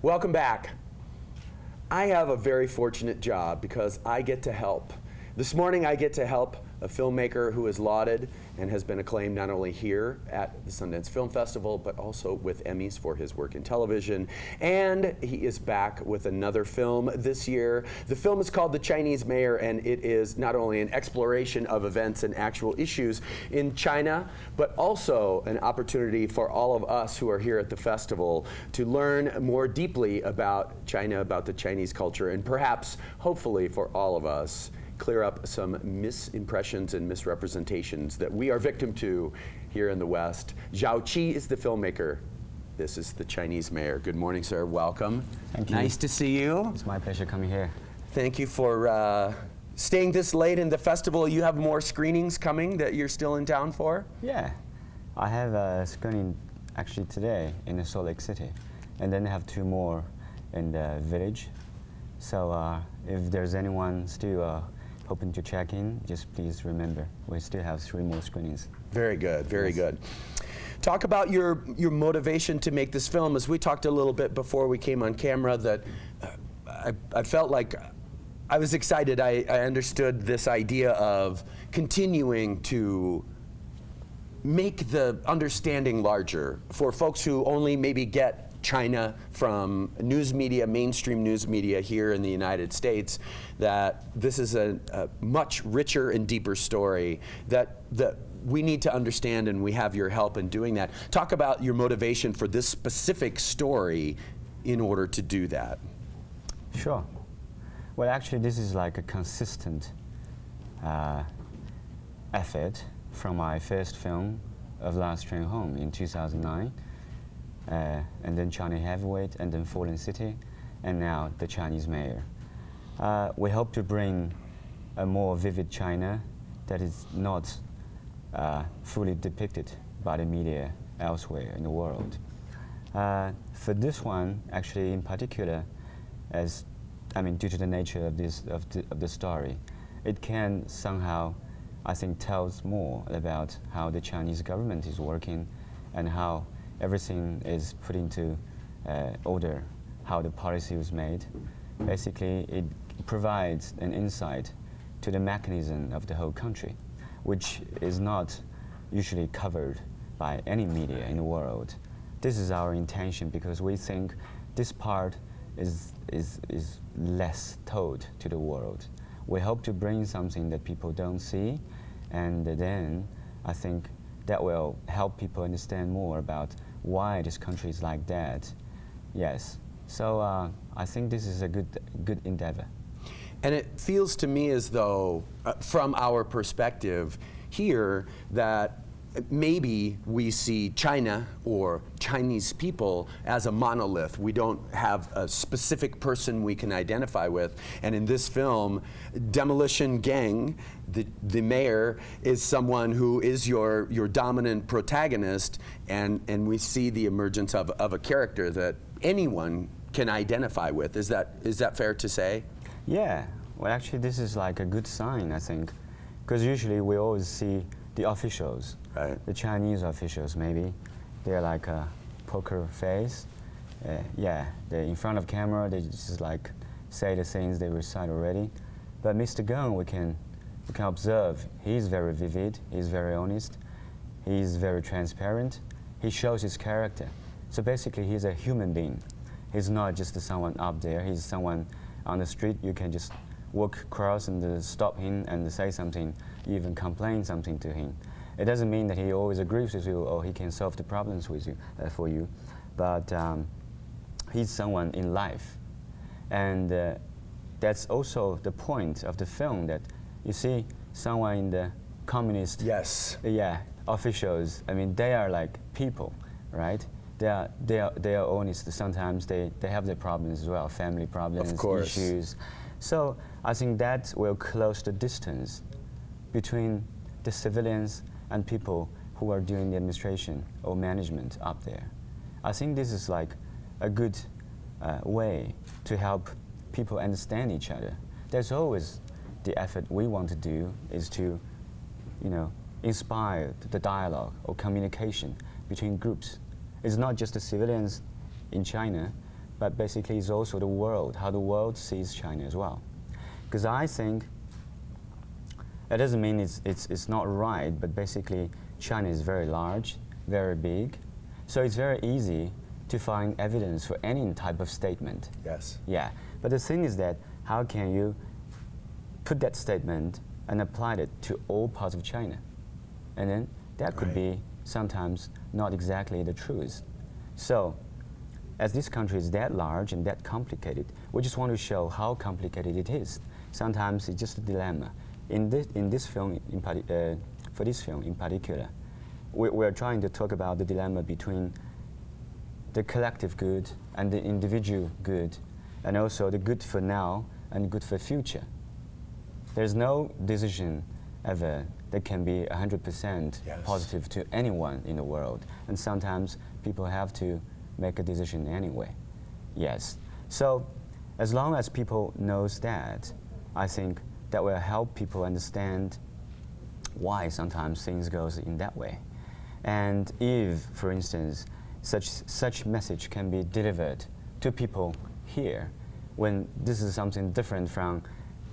Welcome back. I have a very fortunate job because I get to help. This morning I get to help a filmmaker who is lauded and has been acclaimed not only here at the Sundance Film Festival, but also with Emmys for his work in television. And he is back with another film this year. The film is called The Chinese Mayor, and it is not only an exploration of events and actual issues in China, but also an opportunity for all of us who are here at the festival to learn more deeply about China, about the Chinese culture, and perhaps, hopefully for all of us, clear up some misimpressions and misrepresentations that we are victim to here in the West. Zhao Qi is the filmmaker. This is The Chinese Mayor. Good morning, sir. Welcome. Thank you. Nice to see you. It's my pleasure coming here. Thank you for staying this late in the festival. You have more screenings coming that you're still in town for? Yeah. I have a screening actually today in Salt Lake City, and then I have 2 more in the village. So if there's anyone still hoping to check in, just please remember, we still have 3 more screenings. Very good, very good. Talk about your motivation to make this film. As we talked a little bit before we came on camera, that I felt like I was excited. I understood this idea of continuing to make the understanding larger for folks who only maybe get China from news media, mainstream news media here in the United States, that this is a much richer and deeper story that we need to understand, and we have your help in doing that. Talk about your motivation for this specific story in order to do that. Sure. Well, actually, this is like a consistent effort from my first film of Last Train Home in 2009. And then China Heavyweight, and then Fallen City, and now The Chinese Mayor. We hope to bring a more vivid China that is not fully depicted by the media elsewhere in the world. For this one, actually in particular, due to the nature of the story, it can somehow, I think, tells more about how the Chinese government is working and how everything is put into order, how the policy was made. Basically, it provides an insight to the mechanism of the whole country, which is not usually covered by any media in the world. This is our intention because we think this part is less told to the world. We hope to bring something that people don't see, and then I think that will help people understand more about why this country is like that. Yes. So I think this is a good endeavor. And it feels to me as though, from our perspective here, that maybe we see China or Chinese people as a monolith. We don't have a specific person we can identify with. And in this film, Demolition Gang, the mayor, is someone who is your dominant protagonist, and we see the emergence of a character that anyone can identify with. Is that fair to say? Yeah. Well, actually, this is like a good sign, I think, because usually we always see the officials, right? The Chinese officials, maybe they're like a poker face. Yeah, they're in front of camera. They just like say the things they recite already. But Mr. Geng, we can observe. He's very vivid. He's very honest. He's very transparent. He shows his character. So basically, he's a human being. He's not just someone up there. He's someone on the street. You can just walk across and stop him and say something, even complain something to him. It doesn't mean that he always agrees with you or he can solve the problems with you, for you, but he's someone in life. And that's also the point of the film, that you see someone in the communist officials. I mean, they are like people, right? They are honest. Sometimes they have their problems as well, family problems, of course, issues. So I think that will close the distance between the civilians and people who are doing the administration or management up there. I think this is like a good way to help people understand each other. There's always the effort we want to do is to, inspire the dialogue or communication between groups. It's not just the civilians in China, but basically it's also the world, how the world sees China as well. Because I think it doesn't mean it's not right, but basically China is very large, very big, so it's very easy to find evidence for any type of statement. Yes. Yeah, but the thing is that how can you put that statement and apply it to all parts of China? And then that could be sometimes not exactly the truth. So, as this country is that large and that complicated, we just want to show how complicated it is. Sometimes it's just a dilemma. In this film, for this film in particular, we're trying to talk about the dilemma between the collective good and the individual good, and also the good for now and good for future. There's no decision ever that can be 100% positive to anyone in the world, and sometimes people have to make a decision anyway. Yes. So as long as people knows that, I think that will help people understand why sometimes things goes in that way. And if, for instance, such message can be delivered to people here, when this is something different from,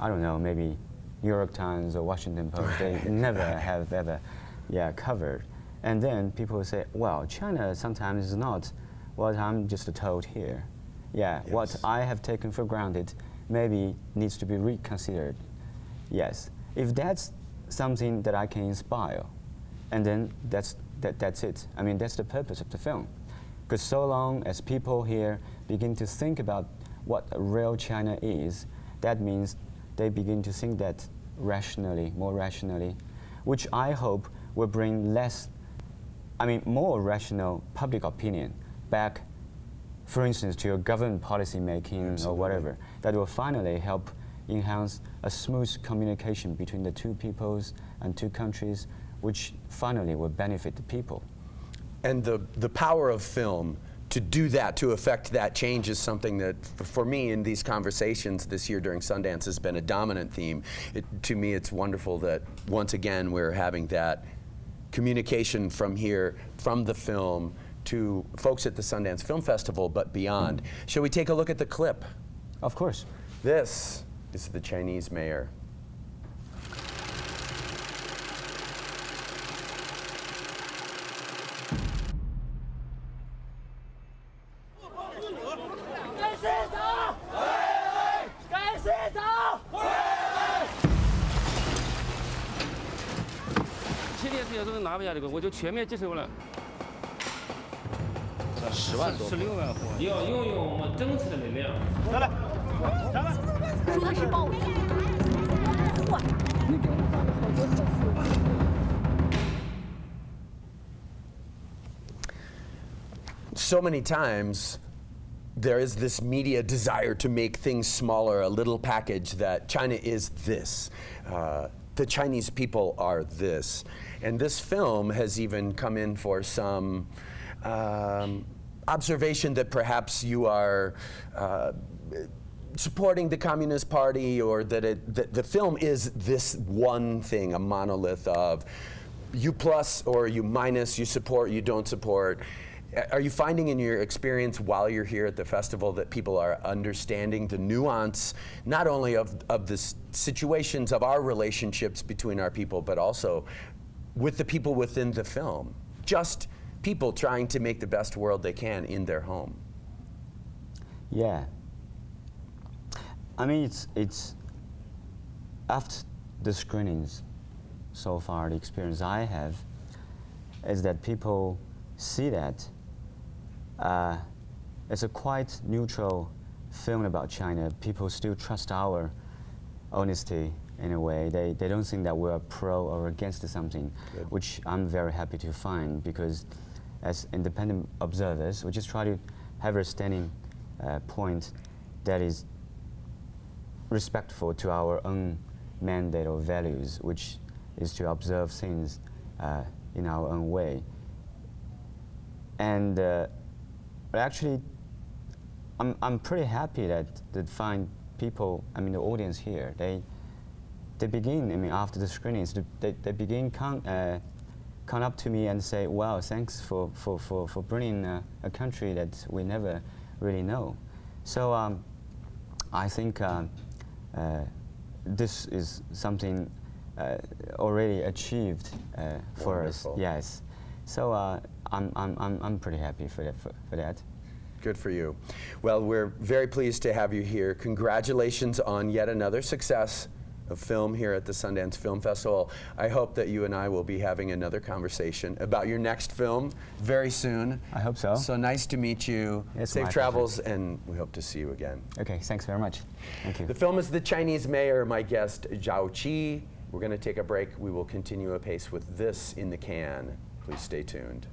I don't know, maybe New York Times or Washington Post, they never have ever covered. And then people will say, well, China sometimes is not what I'm just told here. What I have taken for granted maybe needs to be reconsidered. Yes, if that's something that I can inspire, and then that's it. I mean, that's the purpose of the film. Because so long as people here begin to think about what a real China is, that means they begin to think that rationally, more rationally, which I hope will bring more rational public opinion back, for instance, to your government policy making or whatever, that will finally help enhance a smooth communication between the two peoples and two countries, which finally will benefit the people. And the power of film to do that, to affect that change, is something that, for me, in these conversations this year during Sundance, has been a dominant theme. To me, it's wonderful that, once again, we're having that communication from here, from the film, to folks at the Sundance Film Festival, but beyond. Shall we take a look at the clip? Of course. This is the Chinese mayor.10万多，16万户，要拥有我们争取的能量。来来，上来。说的是报复。你给我们办了好多特色。So many times, there is this media desire to make things smaller, a little package that China is this. The Chinese people are this. And this film has even come in for some observation that perhaps you are supporting the Communist Party, or that the film is this one thing, a monolith of you plus or you minus, you support, you don't support. Are you finding in your experience while you're here at the festival that people are understanding the nuance, not only of the situations of our relationships between our people, but also with the people within the film? Just people trying to make the best world they can in their home. Yeah. I mean, it's after the screenings so far, the experience I have is that people see that it's a quite neutral film about China. People still trust our honesty in a way. They don't think that we're pro or against something, which I'm very happy to find, because as independent observers, we just try to have a standing point that is respectful to our own mandate or values, which is to observe things in our own way. And actually, I'm pretty happy that find people, I mean the audience here, they begin, I mean after the screenings, they begin come up to me and say, wow, thanks for bringing a country that we never really know. So I think this is something already achieved for us. Wonderful. Yes. So I'm pretty happy for that. Good for you. Well, we're very pleased to have you here. Congratulations on yet another success of film here at the Sundance Film Festival. I hope that you and I will be having another conversation about your next film very soon. I hope so. So nice to meet you. It's Safe my travels, and we hope to see you again. Okay, thanks very much. Thank you. The film is The Chinese Mayor. My guest, Zhao Qi. We're going to take a break. We will continue apace with this in the can. Please stay tuned.